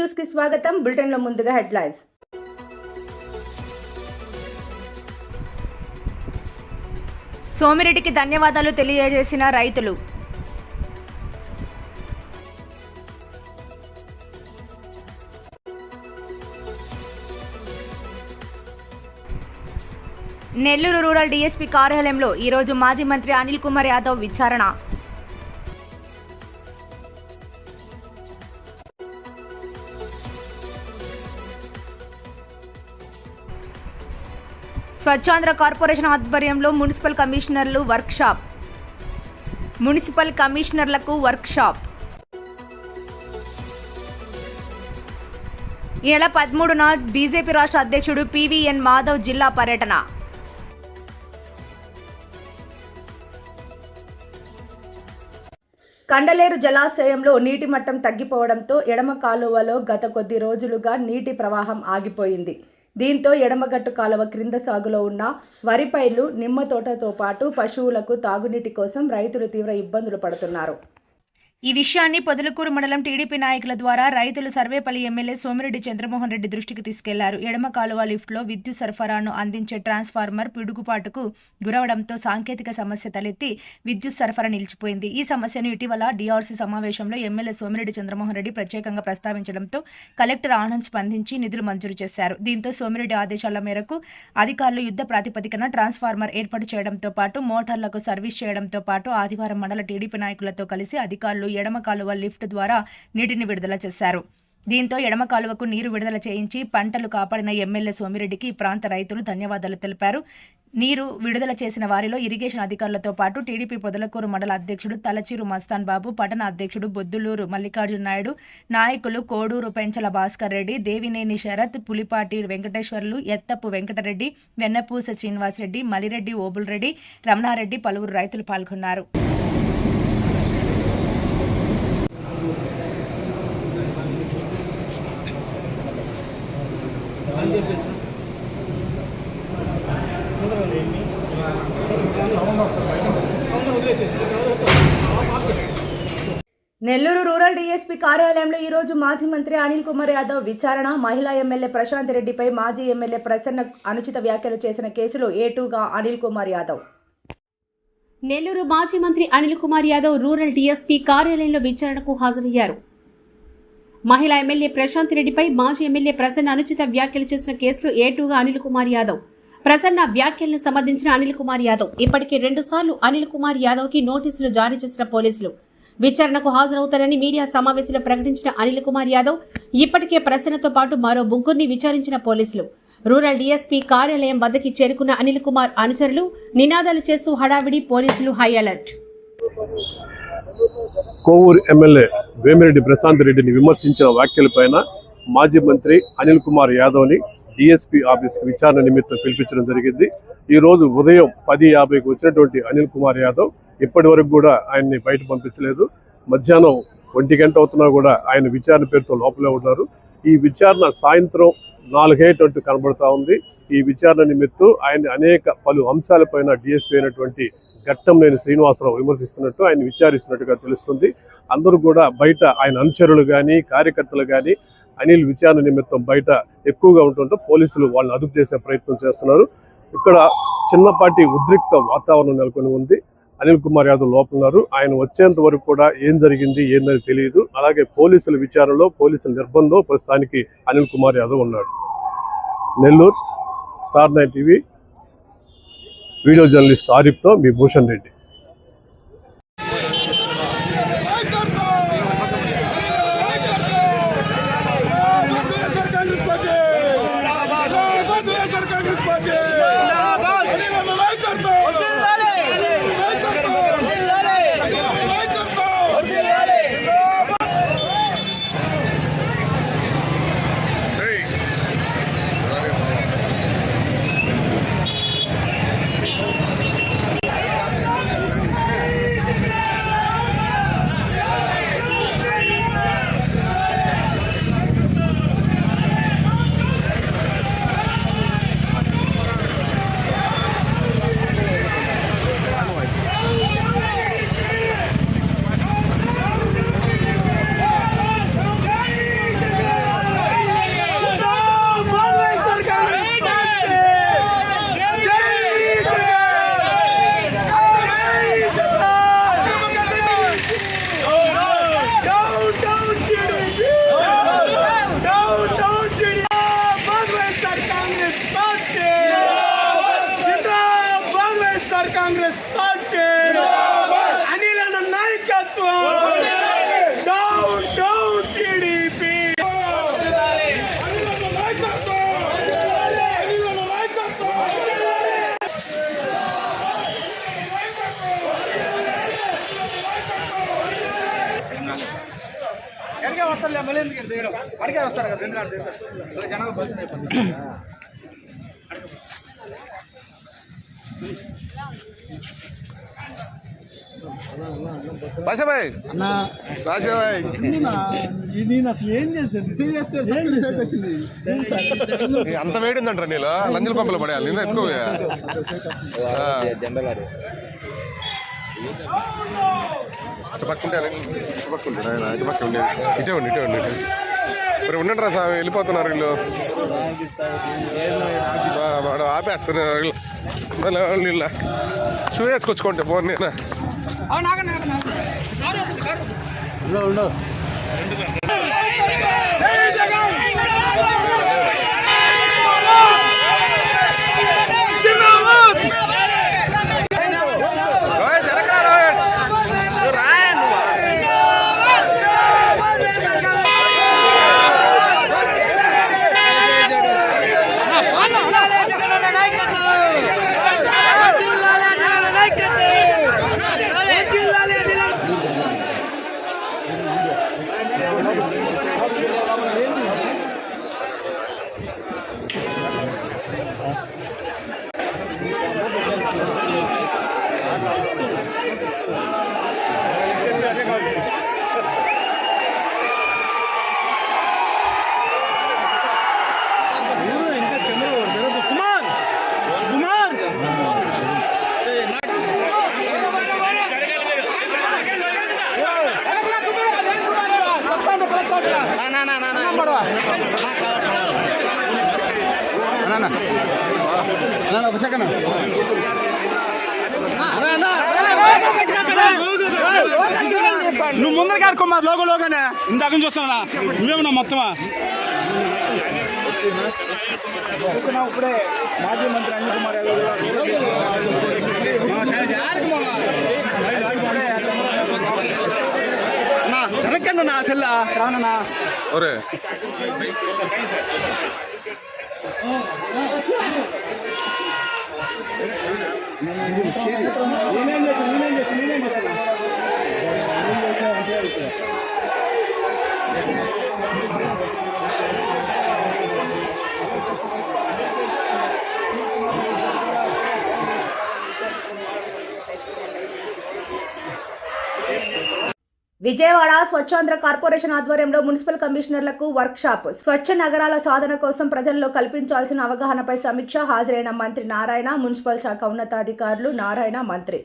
News కి స్వాగతం. Bulletin లో ముందుగా హెడ్లైన్స్. సోమిరెడ్డికి ధన్యవాదాలు తెలియజేసిన రైతులు. నెల్లూరు రూరల్ డీఎస్పీ కార్యాలయంలో ఈరోజు మాజీ మంత్రి అనిల్ కుమార్ యాదవ్ విచారణ. స్వచ్ఛాంధ్ర కార్పొరేషన్ ఆధ్వర్యంలో మున్సిపల్ కమిషనర్లకు వర్క్షాప్. ఈ నెల 13న బీజేపీ రాష్ట్ర అధ్యక్షుడు పివిఎన్ మాధవ్ జిల్లా పర్యటన. కండలేరు జలాశయంలో నీటి మట్టం తగ్గిపోవడంతో ఎడమ కాలువలో గత కొద్ది రోజులుగా నీటి ప్రవాహం ఆగిపోయింది. దీంతో ఎడమగట్టు కాలువ క్రింద సాగులో ఉన్న వరి పైర్లు, నిమ్మ తోటతో పాటు పశువులకు తాగునీటి కోసం రైతులు తీవ్ర ఇబ్బందులు పడుతున్నారు. ఈ విషయాన్ని పొదలకూరు మండలం టీడీపీ నాయకుల ద్వారా రైతులు సర్వేపల్లి ఎమ్మెల్యే సోమిరెడ్డి చంద్రమోహన్ రెడ్డి దృష్టికి తీసుకెళ్లారు. ఎడమ కాలువ లిఫ్ట్లో విద్యుత్ సరఫరాను అందించే ట్రాన్స్ఫార్మర్ పిడుగుపాటుకు గురవడంతో సాంకేతిక సమస్య తలెత్తి విద్యుత్ సరఫరా నిలిచిపోయింది. ఈ సమస్యను ఇటీవల డీఆర్సీ సమావేశంలో ఎమ్మెల్యే సోమిరెడ్డి చంద్రమోహన్ రెడ్డి ప్రత్యేకంగా ప్రస్తావించడంతో కలెక్టర్ ఆనంద్ స్పందించి నిధులు మంజూరు చేశారు. దీంతో సోమిరెడ్డి ఆదేశాల మేరకు అధికారులు యుద్ధ ప్రాతిపదికన ట్రాన్స్ఫార్మర్ ఏర్పాటు చేయడంతో పాటు మోటార్లకు సర్వీస్ చేయడంతో పాటు ఆదివారం మండల టీడీపీ నాయకులతో కలిసి అధికారులు ఎడమ కాలువ లిఫ్ట్ ద్వారా నీటిని విడుదల చేశారు. దీంతో ఎడమ కాలువకు నీరు విడుదల చేయించి పంటలు కాపాడిన ఎమ్మెల్యే సోమిరెడ్డికి ఈ ప్రాంత రైతులు ధన్యవాదాలు తెలిపారు. నీరు విడుదల చేసిన వారిలో ఇరిగేషన్ అధికారులతో పాటు టీడీపీ పొదలకూరు మండల అధ్యక్షుడు తలచీరు మస్తాన్ బాబు, పట్టణ అధ్యక్షుడు బొద్దులూరు మల్లికార్జున నాయుడు, నాయకులు కోడూరు పెంచల భాస్కర్ రెడ్డి, దేవినేని శరత్, పులిపాటి వెంకటేశ్వర్లు, ఎత్తపు వెంకటరెడ్డి, వెన్నపూస శ్రీనివాసరెడ్డి, మలిరెడ్డి ఓబుల్రెడ్డి, రమణారెడ్డి, పలువురు రైతులు పాల్గొన్నారు. నెల్లూరు రూరల్ డీఎస్పీ కార్యాలయంలో ఈరోజు మాజీ మంత్రి అనిల్ కుమార్ యాదవ్ విచారణ. మహిళా ఎమ్మెల్యే ప్రశాంత్ రెడ్డిపై మాజీ ఎమ్మెల్యే ప్రసన్న అనుచిత వ్యాఖ్యలు చేసిన కేసులో A2గా అనిల్ కుమార్ యాదవ్. నెల్లూరు మాజీ మంత్రి అనిల్ కుమార్ యాదవ్ రూరల్ డీఎస్పీ కార్యాలయంలో విచారణకు హాజరయ్యారు. మహిళా ఎమ్మెల్యే ప్రశాంత్ రెడ్డిపై మాజీ ఎమ్మెల్యే ప్రసన్న అనుచిత వ్యాఖ్యలు చేసిన కేసులో A2గా అనిల్ కుమార్ యాదవ్. ప్రసన్న వ్యాఖ్యలను సమర్థించిన అనిల్ కుమార్ యాదవ్ ఇప్పటికే 2 సార్లు అనిల్ కుమార్ యాదవ్కి నోటీసులు జారీ చేసిన పోలీసులు విచారణకు హాజరవుతారని మీడియా సమావేశంలో ప్రకటించిన అనిల్ కుమార్ యాదవ్ ఇప్పటికే ప్రసన్నతో పాటు మరో 3 విచారించిన పోలీసులు. రూరల్ డీఎస్పీ కార్యాలయం వద్దకి చేరుకున్న అనిల్ కుమార్ అనుచరులు నినాదాలు చేస్తూ హడావిడి, పోలీసులు high alert. Kovur MLA Vemireddy Prashant రెడ్డిని విమర్శించిన వ్యాఖ్యలపైన మాజీ మంత్రి అనిల్ కుమార్ యాదవ్ని డీఎస్పీ ఆఫీస్కి విచారణ నిమిత్తం పిలిపించడం జరిగింది. ఈరోజు ఉదయం 10:50కి వచ్చినటువంటి అనిల్ కుమార్ యాదవ్ ఇప్పటి వరకు కూడా ఆయన్ని బయట పంపించలేదు. మధ్యాహ్నం 1 గంట అవుతున్నా కూడా ఆయన విచారణ పేరుతో లోపలే ఉన్నారు. ఈ విచారణ సాయంత్రం 4 అయ్యేటట్టు కనబడతా ఉంది. ఈ విచారణ నిమిత్తం ఆయన పలు అంశాలపైన డీఎస్పీ అయినటువంటి ఘట్టంనేని శ్రీనివాసరావు విమర్శిస్తున్నట్టు, ఆయన విచారిస్తున్నట్టుగా తెలుస్తుంది. అందరూ కూడా బయట ఆయన అనుచరులు కానీ కార్యకర్తలు కానీ అనిల్ విచారణ నిమిత్తం బయట ఎక్కువగా ఉంటుంటే పోలీసులు వాళ్ళని అదుపు చేసే ప్రయత్నం చేస్తున్నారు. ఇక్కడ చిన్నపాటి ఉద్రిక్త వాతావరణం నెలకొని ఉంది. అనిల్ కుమార్ యాదవ్ లోపలున్నారు. ఆయన వచ్చేంత వరకు కూడా ఏం జరిగింది ఏందని తెలియదు. అలాగే పోలీసుల విచారణలో, పోలీసుల నిర్బంధంలో ప్రస్తుతానికి అనిల్ కుమార్ యాదవ్ ఉన్నాడు. Nellore star 9 TV video journalist ఆరిఫ్తో మీ Bhushan Reddy. YSR Congress party Anil అన్న నాయకత్వం డౌన్ డౌన్ టీడీపీ వస్తారులే మళ్ళీ ఎందుకు దిగడం అడిగారు వస్తారు కదా జనాలు పరిస్థితి అయిపోతుంది. భాషాభాయ్ భాషాభాయ్ అంత వేడిందంటారా నీళ్ళు లంజల పంపలు పడేయాలి నేను ఎక్కువ ఇటు పక్కుంటే ఇటు పక్కుంటే ఇటు పక్క ఉండే ఇటే ఉండి మరి ఉండండి రా సార్ వెళ్ళిపోతున్నారు వీళ్ళు వాడు ఆపేస్తున్నారు వీళ్ళ షూ వేసుకొచ్చుకోండి పోను నేను నువ్వు ముందర కాడుకోమ్మా లోగోలోగానే ఇందాక చూస్తున్నా నువ్వేమన్నా మొత్తమా ఇప్పుడే మాజీ మంత్రి అనిల్ కుమార్ వెనకండి నా చెల్ల శ్రావణ ఒరే నేనేం చేశాను విజయవాడ స్వచ్ఛాంధ్ర కార్పొరేషన్ ఆధ్వర్యంలో మున్సిపల్ కమిషనర్లకు వర్క్షాప్. స్వచ్ఛ నగరాల సాధన కోసం ప్రజల్లో కల్పించాల్సిన అవగాహనపై సమీక్ష. హాజరైన మంత్రి నారాయణ, మున్సిపల్ శాఖ ఉన్నతాధికారులు. నారాయణ మంత్రి.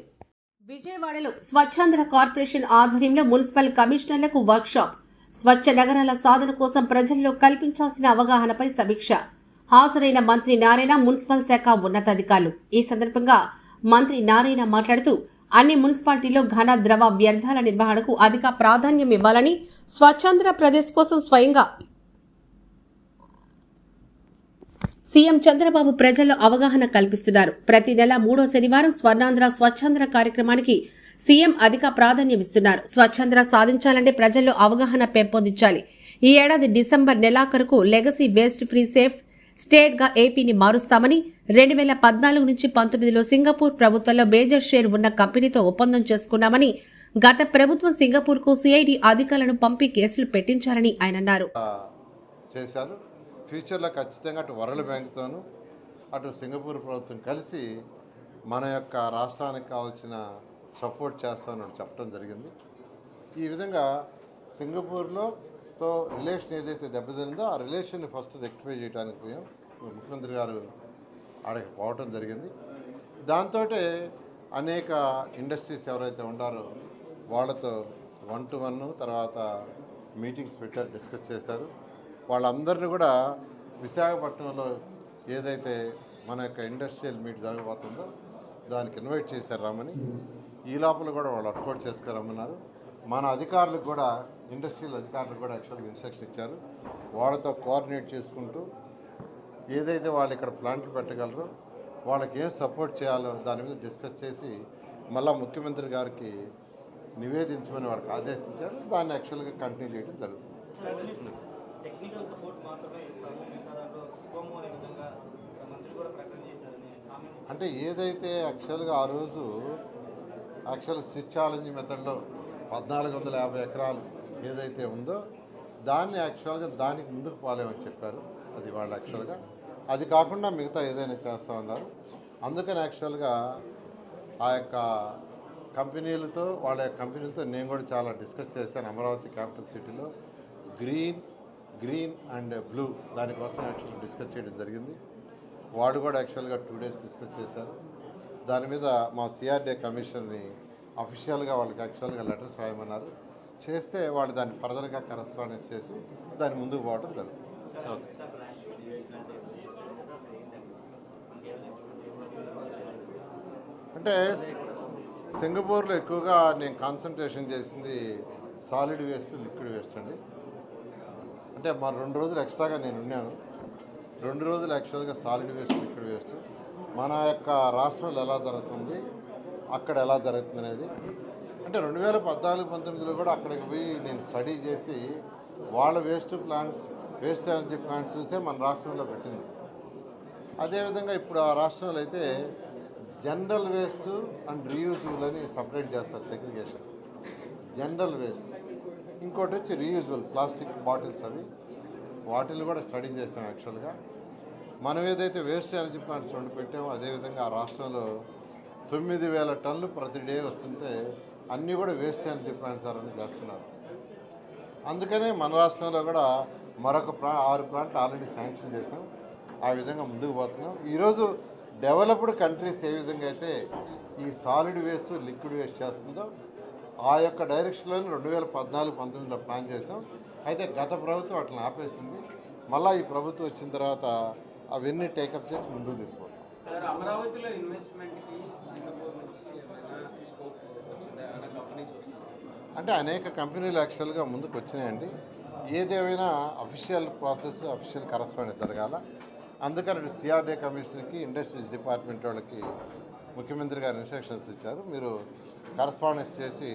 విజయవాడలో స్వచ్ఛాంధ్ర కార్పొరేషన్ ఆధ్వర్యంలో మున్సిపల్ కమిషనర్లకు వర్క్షాప్. స్వచ్ఛ నగరాల సాధన కోసం ప్రజల్లో కల్పించాల్సిన అవగాహనపై సమీక్ష. హాజరైన మంత్రి నారాయణ, మున్సిపల్ శాఖ ఉన్నతాధికారులు. ఈ సందర్భంగా మంత్రి నారాయణ మాట్లాడుతూ అన్ని మున్సిపాలిటీల్లో ఘన ద్రవ వ్యర్థాల నిర్వహణకు అధిక ప్రాధాన్యం ఇవ్వాలని, స్వచ్ఛాంధ్ర ప్రదేశ్ కోసం స్వయంగా సీఎం చంద్రబాబు ప్రజల్లో అవగాహన కల్పిస్తున్నారు. ప్రతి నెల 3వ శనివారం స్వర్ణాంధ్ర స్వచ్ఛాంధ్ర కార్యక్రమానికి సీఎం అధిక ప్రాధాన్యమిస్తున్నారు. స్వచ్ఛాంధ్ర సాధించాలంటే ప్రజల్లో అవగాహన పెంపొందించాలి. ఈ ఏడాది డిసెంబర్ నెలాఖరుకు legacy waste free safe state గా ఏపీని మారుస్తామని, 2014 నుంచి 19లో సింగపూర్ ప్రభుత్వంలో మేజర్ షేర్ ఉన్న కంపెనీతో ఒప్పందం చేసుకున్నామని, గత ప్రభుత్వం సింగపూర్ కు సిఐడి అధికారులను పంపి కేసులు పెట్టించారని ఆయన అన్నారు. చేశారు. ఫ్యూచర్లో ఖచ్చితంగా అటు వరల్డ్ బ్యాంక్తోనూ అటు సింగపూర్ ప్రభుత్వం కలిసి మన యొక్క రాష్ట్రానికి కావాల్సిన సపోర్ట్ చేస్తామని చెప్పడం జరిగింది. ఈ విధంగా సింగపూర్లో రిలేషన్ ఏదైతే దెబ్బతిందో ఆ రిలేషన్ని ఫస్ట్ రెక్టిఫై చేయడానికి పోయాం. ముఖ్యమంత్రి గారు ఆడకి పోవటం జరిగింది. దాంతో అనేక ఇండస్ట్రీస్ ఎవరైతే ఉన్నారో వాళ్ళతో 1-to-1 తర్వాత మీటింగ్స్ పెట్టారు, డిస్కస్ చేశారు. వాళ్ళందరినీ కూడా విశాఖపట్నంలో ఏదైతే మన యొక్క ఇండస్ట్రియల్ మీట్ జరగబోతుందో దానికి ఇన్వైట్ చేశారు రమ్మని. ఈ లోపల కూడా వాళ్ళు వర్కౌట్ చేసుకురమ్మన్నారు. మన అధికారులకు కూడా, ఇండస్ట్రియల్ అధికారులకు కూడా యాక్చువల్గా ఇన్స్ట్రక్షన్ ఇచ్చారు. వాళ్ళతో కోఆర్డినేట్ చేసుకుంటూ ఏదైతే వాళ్ళు ఇక్కడ ప్లాంట్లు పెట్టగలరో వాళ్ళకి ఏం సపోర్ట్ చేయాలో దాని మీద డిస్కస్ చేసి మళ్ళీ ముఖ్యమంత్రి గారికి నివేదించమని వారికి ఆదేశించారు. దాన్ని యాక్చువల్గా కంటిన్యూ చేయడం జరుగుతుంది. టెక్నికల్ సపోర్ట్ మాత్రమే ఇస్తాము, మిగతా దాంట్లో ఇవ్వము అనే విధంగా మంత్రి కూడా ప్రకటన చేశారని కామెంట్. అంటే ఏదైతే యాక్చువల్గా ఆ రోజు స్విచ్ ఛాలెంజ్ మెథడ్లో 1450 ఎకరాలు ఏదైతే ఉందో దాన్ని యాక్చువల్గా దానికి ముందుకు పోలేమని చెప్పారు. అది వాళ్ళు యాక్చువల్గా అది కాకుండా మిగతా ఏదైనా చేస్తామన్నారు. అందుకని యాక్చువల్గా ఆ యొక్క కంపెనీలతో వాళ్ళ యొక్క కంపెనీలతో నేను కూడా చాలా డిస్కస్ చేశాను. అమరావతి క్యాపిటల్ సిటీలో గ్రీన్ అండ్ బ్లూ దానికోసం యాక్చువల్గా డిస్కస్ చేయడం జరిగింది. వాళ్ళు కూడా యాక్చువల్గా 2 days డిస్కస్ చేశారు. దాని మీద మా సిఆర్డీఏ కమిషన్ని అఫీషియల్గా వాళ్ళకి యాక్చువల్గా లెటర్స్ రాయమన్నారు. చేస్తే వాళ్ళు దాన్ని ఫర్దర్గా కరెస్పాండెన్స్ చేసి దాన్ని ముందుకు పోవడం జరుగుతుంది. అంటే సింగపూర్లో ఎక్కువగా నేను కాన్సన్ట్రేషన్ చేసింది సాలిడ్ వేస్ట్, లిక్విడ్ వేస్ట్ అండి. అంటే మా 2 రోజులు ఎక్స్ట్రాగా నేను ఉన్నాను. 2 రోజులు యాక్చువల్గా సాలిడ్ వేస్ట్, లిక్విడ్ వేస్ట్ మన యొక్క రాష్ట్రంలో ఎలా జరుగుతుంది, అక్కడ ఎలా జరుగుతుంది అనేది. అంటే 2014-19లో కూడా అక్కడికి పోయి నేను స్టడీ చేసి వాళ్ళ వేస్ట్ ఎనర్జీ ప్లాంట్స్ చూసే మన రాష్ట్రంలో పెట్టింది. అదేవిధంగా ఇప్పుడు ఆ రాష్ట్రంలో అయితే జనరల్ వేస్ట్ అండ్ రీయూజబుల్ అని సపరేట్ చేస్తారు సెగ్రిగేషన్. జనరల్ వేస్ట్, ఇంకోటి వచ్చి రీయూజబుల్ ప్లాస్టిక్ బాటిల్స్, అవి వాటిని కూడా స్టడీ చేసాం. యాక్చువల్గా మనం ఏదైతే వేస్ట్ ఎనర్జీ ప్లాంట్స్ 2 పెట్టామో అదేవిధంగా ఆ రాష్ట్రంలో 9000 టన్నులు ప్రతి డే వస్తుంటే అన్నీ కూడా వేస్ట్ ఎనర్జీ ప్లాంట్స్ అని చేస్తున్నారు. అందుకనే మన రాష్ట్రంలో కూడా మరొక 6 ప్లాంట్లు ఆల్రెడీ శాంక్షన్ చేసాం. ఆ విధంగా ముందుకు పోతున్నాం. ఈరోజు డెవలప్డ్ కంట్రీస్ ఏ విధంగా అయితే ఈ సాలిడ్ వేస్ట్, లిక్విడ్ వేస్ట్ చేస్తుందో ఆ యొక్క డైరెక్షన్లో 2014-19లో ప్లాన్ చేసాం. అయితే గత ప్రభుత్వం అట్లా ఆపేసింది. మళ్ళీ ఈ ప్రభుత్వం వచ్చిన తర్వాత అవన్నీ టేకప్ చేసి ముందుకు తీసుకుంటాం. సార్, అమరావతిలో ఇన్వెస్ట్మెంట్కి సింగపూర్ నుంచి ఏమైనా స్కోప్ వచ్చిందా? ఏమైనా కంపెనీస్ వస్తున్నాయి అంటే అనేక కంపెనీలు యాక్చువల్గా ముందుకు వచ్చినాయండి. ఏదేమైనా అఫీషియల్ ప్రాసెస్, అఫీషియల్ కరస్పాండెన్స్ జరగాల. అందుకని సిఆర్డీఏ కమిషన్కి, ఇండస్ట్రీస్ డిపార్ట్మెంట్ వాళ్ళకి ముఖ్యమంత్రి గారు ఇన్స్ట్రక్షన్స్ ఇచ్చారు. మీరు కరస్పాండెన్స్ చేసి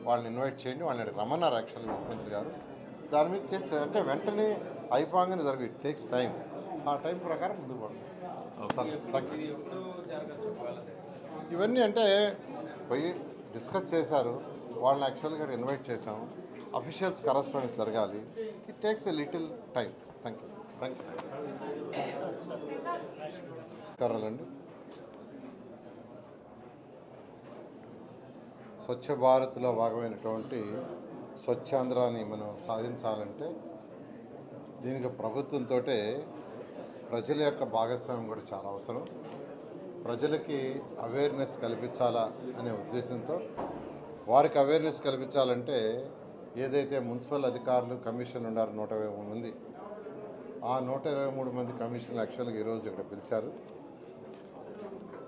వాళ్ళని ఇన్వైట్ చేయండి, వాళ్ళని అక్కడికి రమ్మన్నారు యాక్చువల్గా ముఖ్యమంత్రి గారు. దాని మీద చేస్తే అంటే వెంటనే అయిపోగానే జరగదు, ఇట్ టేక్స్ టైం. ఆ టైం ప్రకారం ముందుకు పోండి. ఇవన్నీ అంటే పోయి డిస్కస్ చేశారు, వాళ్ళని యాక్చువల్గా ఇన్వైట్ చేశాము. అఫీషియల్స్ కరస్పాండెన్స్ జరగాలి. It takes a little time. Thank you. అండి, స్వచ్ఛ భారత్లో భాగమైనటువంటి స్వచ్ఛాంధ్రాన్ని మనం సాధించాలంటే దీనికి ప్రభుత్వంతో ప్రజల యొక్క భాగస్వామ్యం కూడా చాలా అవసరం. ప్రజలకి అవేర్నెస్ కల్పించాలా అనే ఉద్దేశంతో వారికి అవేర్నెస్ కల్పించాలంటే ఏదైతే మున్సిపల్ అధికారులు కమిషన్ ఉన్నారు 123 మంది, ఆ 123 మంది కమిషన్లు యాక్చువల్గా ఈరోజు ఇక్కడ పిలిచారు.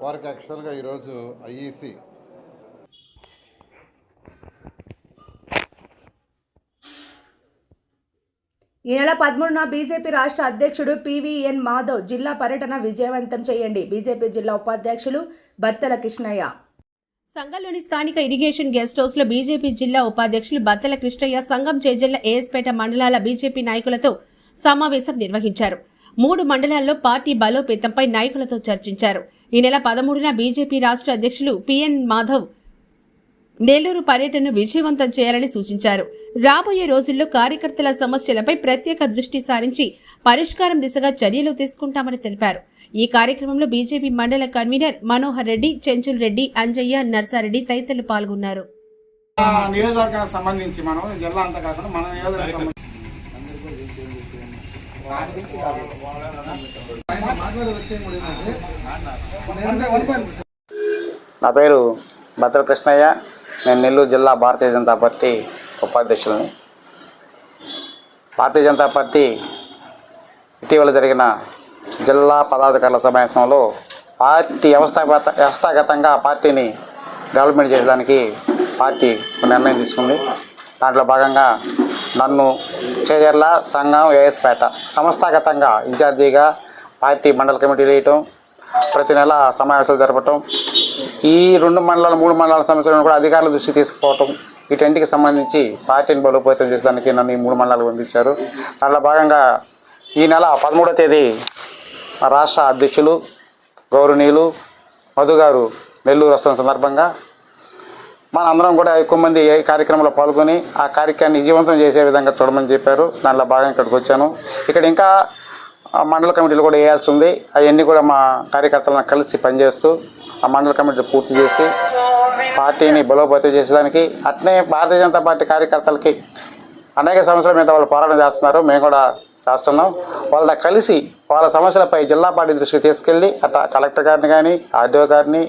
వారికి యాక్చువల్గా ఈరోజు ఐఈసి ఈ నెల 13న బీజేపీ రాష్ట్ర అధ్యక్షుడు పివిఎన్ మాధవ్ జిల్లా పర్యటన విజయవంతం చేయండి. బీజేపీ జిల్లా ఉపాధ్యక్షులు బత్తల కృష్ణయ్య. సంఘంలోని స్థానిక ఇరిగేషన్ గెస్ట్ హౌస్ లో బీజేపీ జిల్లా ఉపాధ్యక్షులు బత్తల కృష్ణయ్య సంఘం చేజల్ల ఏఎస్పేట మండలాల బీజేపీ నాయకులతో సమావేశం నిర్వహించారు. 3 మండలాల్లో పార్టీ బలోపేతంపై నాయకులతో చర్చించారు. ఈ నెల 13న బీజేపీ రాష్ట్ర అధ్యక్షులు పిఎన్ మాధవ్ నెల్లూరు పర్యటనను విజయవంతం చేయాలని సూచించారు. రాబోయే రోజుల్లో కార్యకర్తల సమస్యలపై ప్రత్యేక దృష్టి సారించి పరిష్కారం దిశగా చర్యలు తీసుకుంటామని తెలిపారు. ఈ కార్యక్రమంలో బీజేపీ మండల కన్వీనర్ మనోహర్ రెడ్డి, చెంచుల్ రెడ్డి, అంజయ్య, నర్సారెడ్డి తదితరులు పాల్గొన్నారు. నియోజకవర్గానికి సంబంధించి మనం జిల్లా అంతా కాకుండా మన నియోజకవర్గానికి సంబంధించి నా పేరు బత్తల కృష్ణయ్య. నేను నెల్లూరు జిల్లా భారతీయ జనతా పార్టీ ఉపాధ్యక్షులని. భారతీయ జనతా పార్టీ ఇటీవల జరిగిన జిల్లా పదాధికారుల సమావేశంలో పార్టీ వ్యవస్థాగతంగా పార్టీని డెవలప్మెంట్ చేయడానికి పార్టీ నిర్ణయం తీసుకుంది. దాంట్లో భాగంగా నన్ను చేజర్ల సంఘం ఏఎస్పేట సంస్థాగతంగా ఇన్ఛార్జిగా పార్టీ మండల కమిటీలు వేయటం, ప్రతి నెల సమావేశాలు జరపటం, ఈ 2 మండలాలు 3 మండలాల సమస్యలను కూడా అధికారుల దృష్టికి తీసుకుపోవటం, వీటన్నిటికి సంబంధించి పార్టీని బలోపేతం చేసడానికి నన్ను ఈ 3 మండలాలు పంపించారు. దాంట్లో భాగంగా ఈ నెల 13వ తేదీ రాష్ట్ర అధ్యక్షులు గౌరవనీయులు మధు గారు నెల్లూరు వస్తున్న సందర్భంగా మన అందరం కూడా ఎక్కువ మంది ఈ కార్యక్రమంలో పాల్గొని ఆ కార్యక్రమాన్ని విజయవంతం చేసే విధంగా చూడమని చెప్పారు. దానిలో భాగంగా ఇక్కడికి వచ్చాను. ఇక్కడ ఇంకా మండల కమిటీలు కూడా వేయాల్సి ఉంది. అవన్నీ కూడా మా కార్యకర్తలను కలిసి పనిచేస్తూ ఆ మండల కమిటీ పూర్తి చేసి పార్టీని బలోపేతం చేసేదానికి, అట్నే భారతీయ జనతా పార్టీ కార్యకర్తలకి అనేక సమస్యల మీద వాళ్ళు పోరాటం చేస్తున్నారు, మేము కూడా చేస్తున్నాం. వాళ్ళతో కలిసి వాళ్ళ సమస్యలపై జిల్లా పార్టీ దృష్టికి తీసుకెళ్ళి అట్లా కలెక్టర్ గారిని కానీ ఆర్డీఓ గారిని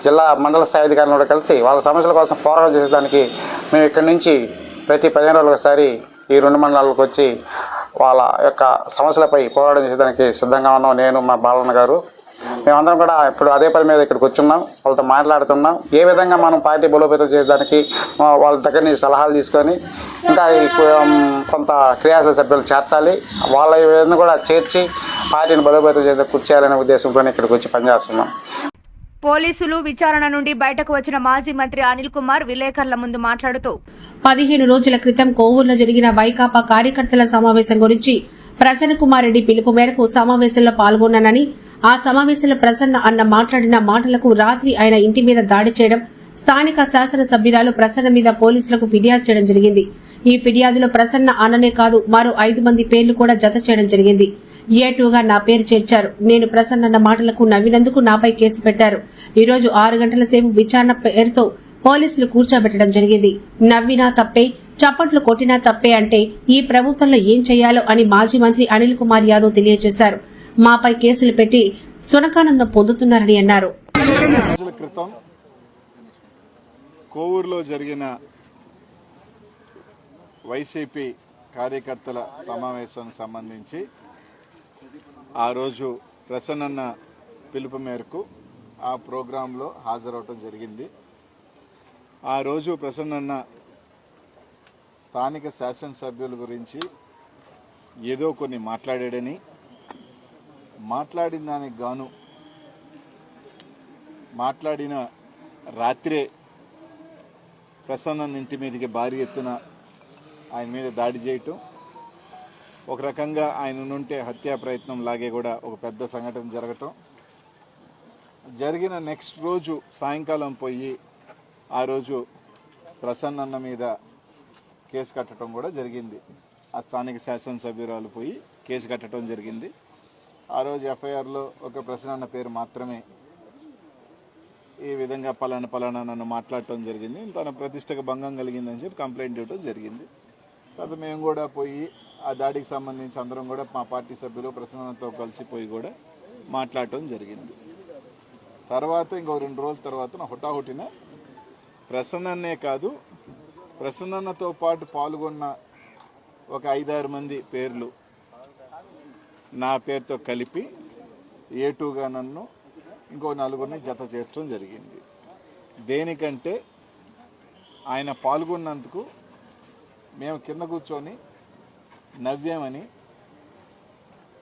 జిల్లా మండల స్థాయి అధికారులను కూడా కలిసి వాళ్ళ సమస్యల కోసం పోరాటం చేసేదానికి మేము ఇక్కడి నుంచి ప్రతి 15 రోజులకు ఒకసారి ఈ 2 మండలాలకు వచ్చి వాళ్ళ యొక్క సమస్యలపై పోరాటం చేసేదానికి సిద్ధంగా ఉన్నాం. నేను మా బాలన్న గారు మేమందరం కూడా ఇప్పుడు అదే పని మీద ఇక్కడికి వచ్చున్నాం, వాళ్ళతో మాట్లాడుతున్నాం. ఏ విధంగా మనం పార్టీ బలోపేతం చేయడానికి వాళ్ళ దగ్గర నుంచి సలహాలు తీసుకొని ఇంకా కొంత క్రియాశీల సభ్యులు చేర్చాలి, వాళ్ళ విధంగా కూడా చేర్చి పార్టీని బలోపేతం చేసే కృషి చేయాలనే ఉద్దేశంతో ఇక్కడికి వచ్చి పనిచేస్తున్నాం. పోలీసులు విచారణ నుండి బయటకు వచ్చిన మాజీ మంత్రి అనిల్ కుమార్ విలేకరుల ముందు మాట్లాడుతూ 15 రోజుల క్రితం కోవూరులో జరిగిన వైకాపా కార్యకర్తల సమావేశం గురించి ప్రసన్న కుమార్ రెడ్డి పిలుపు మేరకు సమావేశంలో పాల్గొన్నానని, ఆ సమావేశంలో ప్రసన్న అన్న మాట్లాడిన మాటలకు రాత్రి ఆయన ఇంటి మీద దాడి చేయడం, స్థానిక శాసనసభ్యురాలు ప్రసన్న మీద పోలీసులకు ఫిర్యాదు చేయడం జరిగింది. ఈ ఫిర్యాదులో ప్రసన్న అన్ననే కాదు మరో 5 మంది పేర్లు కూడా జత చేయడం జరిగింది. ఏటూగా నా పేరు చేర్చారు. నేను ప్రసన్న మాటలకు నవ్వినందుకు నాపై కేసు పెట్టారు. ఈ రోజు 6 గంటల సేపు విచారణ పేరుతో పోలీసులు కూర్చోబెట్టడం జరిగింది. నవ్వినా తప్పే, చప్పట్లు కొట్టినా తప్పే అంటే ఈ ప్రభుత్వంలో ఏం చేయాలో అని మాజీ మంత్రి అనిల్ కుమార్ యాదవ్ తెలియజేశారు. మాపై కేసులు పెట్టి సునకానందం పొందుతున్నారని అన్నారు. రోజుల క్రితం కోవూరులో జరిగిన వైసీపీ కార్యకర్తల సమావేశానికి సంబంధించి ఆ రోజు ప్రసన్న పిలుపు మేరకు ఆ ప్రోగ్రాంలో హాజరవటం జరిగింది. ఆ రోజు ప్రసన్న స్థానిక శాసనసభ్యుల గురించి ఏదో కొన్ని మాట్లాడాడని, మాట్లాడిన దానికి గాను మాట్లాడిన రాత్రే ప్రసన్న ఇంటి మీదకి భారీ ఎత్తున ఆయన మీద దాడి చేయటం, ఒక రకంగా ఆయన నుంటే హత్యా ప్రయత్నం లాగే కూడా ఒక పెద్ద సంఘటన జరగటం జరిగిన నెక్స్ట్ రోజు సాయంకాలం పోయి ఆ రోజు ప్రసన్న మీద కేసు కట్టడం కూడా జరిగింది. ఆ స్థానిక శాసనసభ్యురాలు పోయి కేసు కట్టడం జరిగింది. ఆ రోజు ఎఫ్ఐఆర్లో ఒక ప్రసన్న పేరు మాత్రమే ఈ విధంగా పలానా నన్ను మాట్లాడటం జరిగింది, తన ప్రతిష్టకు భంగం కలిగిందని చెప్పి కంప్లైంట్ ఇవ్వడం జరిగింది. తర్వాత మేము కూడా పోయి ఆ దాడికి సంబంధించి అందరం కూడా మా పార్టీ సభ్యులు ప్రసన్నతో కలిసిపోయి కూడా మాట్లాడటం జరిగింది. తర్వాత ఇంకో 2 రోజుల తర్వాత హుటాహుటిన ప్రసన్ననే కాదు, ప్రసన్నతో పాటు పాల్గొన్న ఒక 5-6 మంది పేర్లు నా పేరుతో కలిపి ఏటూగా నన్ను ఇంకో 4 జత చేర్చడం జరిగింది. దేనికంటే ఆయన పాల్గొన్నందుకు మేము కింద కూర్చొని నవ్వామని,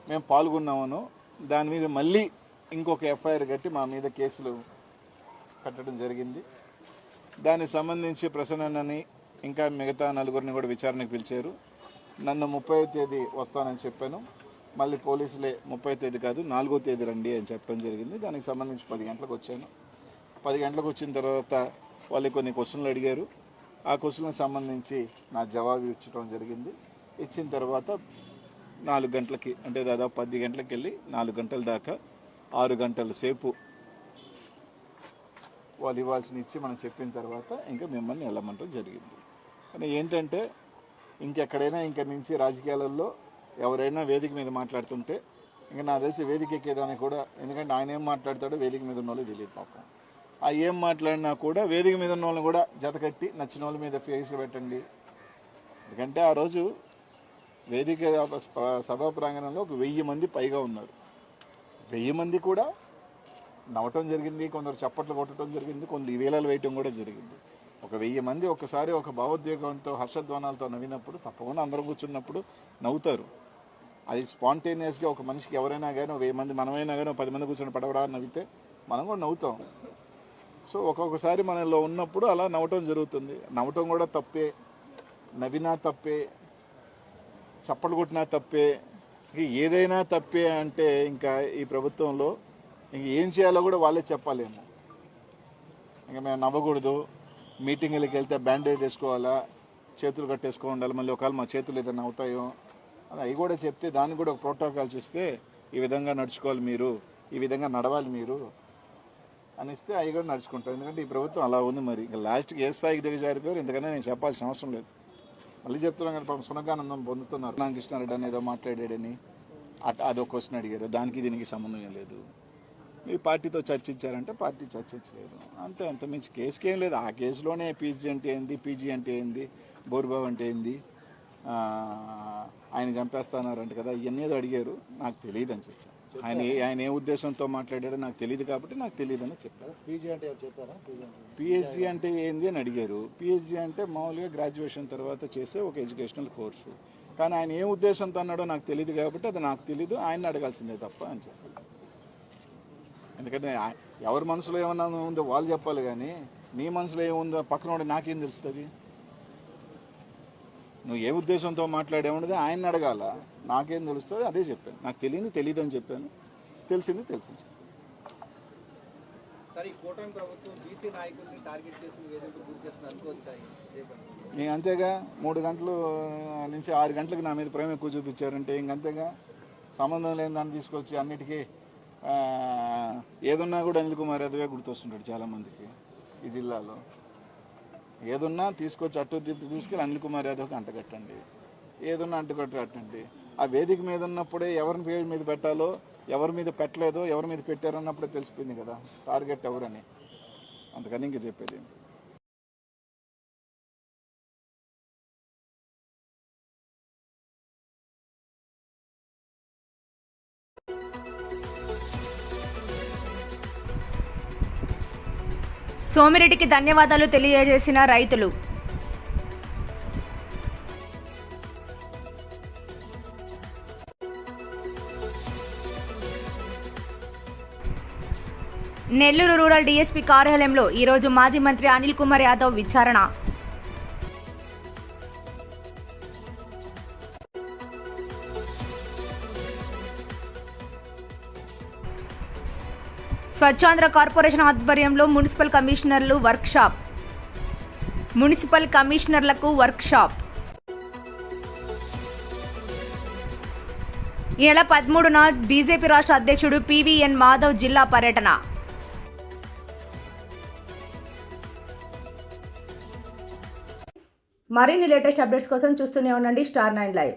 మేము పాల్గొన్నామనో దాని మీద మళ్ళీ ఇంకొక ఎఫ్ఐఆర్ కట్టి మా మీద కేసులు కట్టడం జరిగింది. దానికి సంబంధించి ప్రసన్నని ఇంకా మిగతా 4 కూడా విచారణకు పిలిచారు. నన్ను 30వ తేదీ వస్తానని చెప్పాను. మళ్ళీ పోలీసులే 30వ తేదీ కాదు 4వ తేదీ రండి అని చెప్పడం జరిగింది. దానికి సంబంధించి 10 గంటలకు వచ్చాను. 10 గంటలకు వచ్చిన తర్వాత వాళ్ళు కొన్ని క్వశ్చన్లు అడిగారు. ఆ క్వశ్చన్లకు సంబంధించి నా జవాబు ఇచ్చడం జరిగింది. ఇచ్చిన తర్వాత 4 గంటలకి అంటే దాదాపు 10 గంటలకు వెళ్ళి 4 గంటల దాకా 6 గంటల సేపు వాళ్ళు ఇవ్వాల్సిన ఇచ్చి మనం చెప్పిన తర్వాత ఇంకా మిమ్మల్ని వెళ్ళమంటం జరిగింది. కానీ ఏంటంటే ఇంకెక్కడైనా ఇంక నుంచి రాజకీయాలలో ఎవరైనా వేదిక మీద మాట్లాడుతుంటే ఇంకా నాకు తెలిసి వేదిక ఎక్కేదానికి కూడా, ఎందుకంటే ఆయన ఏం మాట్లాడతాడో వేదిక మీద ఉన్న వాళ్ళు తెలియదు పాపం. ఆ ఏం మాట్లాడినా కూడా వేదిక మీద ఉన్న వాళ్ళని కూడా జతకట్టి నచ్చిన వాళ్ళ మీద కేసులు పెట్టండి. ఎందుకంటే ఆ రోజు వేదిక సభా ప్రాంగణంలో ఒక 1000 మంది పైగా ఉన్నారు. 1000 మంది కూడా నవ్వటం జరిగింది, కొందరు చప్పట్లు కొట్టడం జరిగింది, కొన్ని వేలాలు వేయటం కూడా జరిగింది. ఒక 1000 మంది ఒక్కసారి ఒక భావోద్వేగంతో హర్షధ్వానాలతో నవ్వినప్పుడు తప్పకుండా అందరూ కూర్చున్నప్పుడు నవ్వుతారు. అది స్పాంటేనియస్గా ఒక మనిషికి ఎవరైనా కానీ 1000 మంది మనమైనా కానీ 10 మంది కూర్చొని పడవడా నవ్వితే మనం కూడా నవ్వుతాం. సో ఒక్కొక్కసారి మనలో ఉన్నప్పుడు అలా నవ్వటం జరుగుతుంది. నవ్వటం కూడా తప్పే, నవ్వినా తప్పే, చప్పట్లు కొట్టినా తప్పే, ఏదైనా తప్పే అంటే ఇంకా ఈ ప్రభుత్వంలో ఇంక ఏం చేయాలో కూడా వాళ్ళే చెప్పాలేమో. ఇంకా మేము నవ్వకూడదు, మీటింగ్లకు వెళ్తే బ్యాండేడ్ వేసుకోవాలా, చేతులు కట్టేసుకో ఉండాలి, మళ్ళీ ఒకవేళ మా చేతులు ఏదైనా అవుతాయో అది అవి కూడా చెప్తే దానికి కూడా ఒక ప్రోటోకాల్స్ ఇస్తే ఈ విధంగా నడుచుకోవాలి మీరు, ఈ విధంగా నడవాలి మీరు అనిస్తే అవి కూడా నడుచుకుంటారు. ఎందుకంటే ఈ ప్రభుత్వం అలా ఉంది. మరి ఇంకా లాస్ట్కి ఏ స్థాయికి దిగజారిపోయారు, ఇంతకన్నా నేను చెప్పాల్సిన అవసరం లేదు. మళ్ళీ చెప్తున్నాను కదా, పాపం సునకానందం పొందుతున్నారు. రామకృష్ణారెడ్డి అని ఏదో మాట్లాడాడని అదొక క్వశ్చన్ అడిగారు, దానికి దీనికి సంబంధం ఏం లేదు. మీ పార్టీతో చర్చించారంటే పార్టీ చర్చించలేదు, అంతే. అంత మించి కేసుకి ఏం లేదు. ఆ కేసులోనే పీజీ అంటే ఏంది, పీజీ అంటే ఏంది, బోర్బాబు అంటే ఏంది, ఆయన చంపేస్తున్నారంట కదా, ఇవన్నీ ఏదో అడిగారు. నాకు తెలియదు అని చెప్పాను. ఆయన ఏ ఉద్దేశంతో మాట్లాడాడో నాకు తెలియదు కాబట్టి నాకు తెలియదు అని చెప్పారు. పిహెచ్డి అంటే ఏంది అని అడిగారు. పిహెచ్డి అంటే మామూలుగా గ్రాడ్యుయేషన్ తర్వాత చేసే ఒక ఎడ్యుకేషనల్ కోర్సు. కానీ ఆయన ఏ ఉద్దేశంతో అన్నాడో నాకు తెలియదు కాబట్టి అది నాకు తెలీదు, ఆయన అడగాల్సిందే తప్ప అని చెప్పారు. ఎందుకంటే ఎవరి మనసులో ఏమన్నా ఉందో వాళ్ళు చెప్పాలి, కానీ నీ మనసులో ఏముందో పక్కన నాకేం తెలుస్తుంది? నువ్వు ఏ ఉద్దేశంతో మాట్లాడేమన్నది ఆయన అడగాల, నాకేం తెలుస్తుంది అదే చెప్పాను. నాకు తెలియదు అని చెప్పాను, తెలిసింది తెలిసింది. ఇంక అంతేగా, 3 గంటల నుంచి 6 గంటలకు నా మీద ప్రేమ ఎక్కువ చూపించారంటే ఇంకంతేగా. సంబంధం లేని దాన్ని తీసుకొచ్చి అన్నిటికీ ఏదున్నా కూడా అనిల్ కుమార్ యాదవే గుర్తొస్తుంటాడు చాలామందికి ఈ జిల్లాలో. ఏదున్నా తీసుకొచ్చి అటు తీసుకెళ్ళి అనిల్ కుమార్ యాదవ్కి అంటగట్టండి, ఏదున్నా అంటగట్టండి. ఆ వేదిక మీద ఉన్నప్పుడే ఎవరిని పేరు మీద పెట్టాలో, ఎవరి మీద పెట్టలేదో, ఎవరి మీద పెట్టారన్నప్పుడే తెలిసిపోయింది కదా టార్గెట్ ఎవరని. అందుకని ఇంక చెప్పేది ఏంటి. సోమిరెడ్డికి ధన్యవాదాలు తెలియజేసిన రైతులు. నెల్లూరు రూరల్ డీఎస్పీ కార్యాలయంలో ఈరోజు మాజీ మంత్రి అనిల్ కుమార్ యాదవ్ విచారణ. స్వచ్ఛాంధ్ర కార్పొరేషన్ ఆధ్వర్యంలో మున్సిపల్ కమిషనర్లు వర్క్షాప్. మున్సిపల్ కమిషనర్లకు వర్క్షాప్. ఈ నెల 13న బీజేపీ రాష్ట్ర అధ్యక్షుడు పివిఎన్ మాధవ్ జిల్లా పర్యటన. మరిన్ని లేటెస్ట్ అప్డేట్స్ కోసం చూస్తూనే ఉండండి స్టార్ 9 లైవ్.